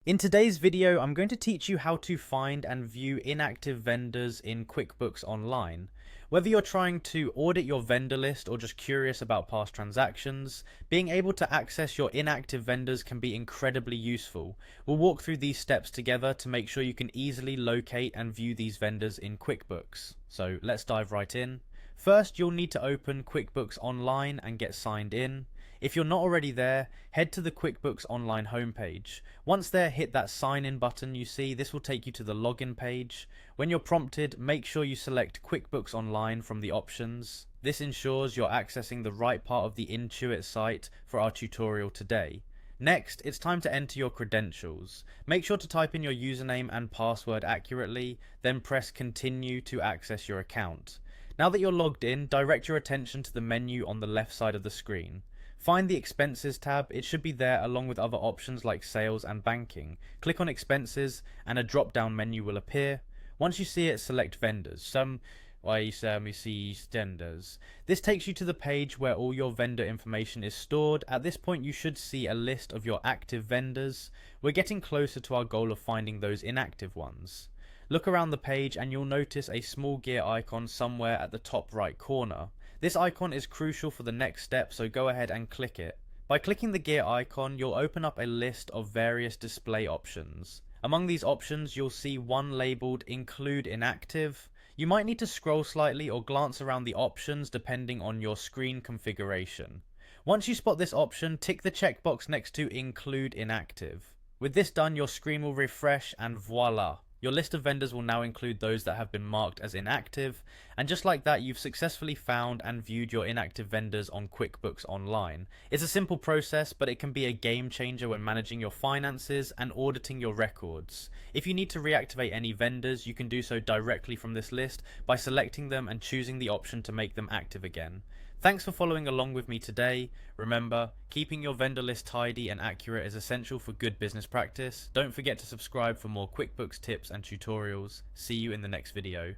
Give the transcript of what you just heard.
In today's video, I'm going to teach you how to find and view inactive vendors in QuickBooks Online. Whether you're trying to audit your vendor list or just curious about past transactions, being able to access your inactive vendors can be incredibly useful. We'll walk through these steps together to make sure you can easily locate and view these vendors in QuickBooks. So let's dive right in. First, you'll need to open QuickBooks Online and get signed in. If you're not already there, head to the QuickBooks Online homepage. Once there, hit that sign in button you see. This will take you to the login page. When you're prompted, make sure you select QuickBooks Online from the options. This ensures you're accessing the right part of the Intuit site for our tutorial today. Next, it's time to enter your credentials. Make sure to type in your username and password accurately, then press continue to access your account. Now that you're logged in, direct your attention to the menu on the left side of the screen. Find the Expenses tab. It should be there along with other options like Sales and Banking. Click on Expenses and a drop-down menu will appear. Once you see it, select Vendors. We see vendors. This takes you to the page where all your vendor information is stored. At this point, you should see a list of your active vendors. We're getting closer to our goal of finding those inactive ones. Look around the page and you'll notice a small gear icon somewhere at the top right corner. This icon is crucial for the next step, so go ahead and click it. By clicking the gear icon, you'll open up a list of various display options. Among these options, you'll see one labeled Include Inactive. You might need to scroll slightly or glance around the options depending on your screen configuration. Once you spot this option, tick the checkbox next to Include Inactive. With this done, your screen will refresh and voila! Your list of vendors will now include those that have been marked as inactive, and just like that, you've successfully found and viewed your inactive vendors on QuickBooks Online. It's a simple process, but it can be a game changer when managing your finances and auditing your records. If you need to reactivate any vendors, you can do so directly from this list by selecting them and choosing the option to make them active again. Thanks for following along with me today. Remember, keeping your vendor list tidy and accurate is essential for good business practice. Don't forget to subscribe for more QuickBooks tips and tutorials. See you in the next video.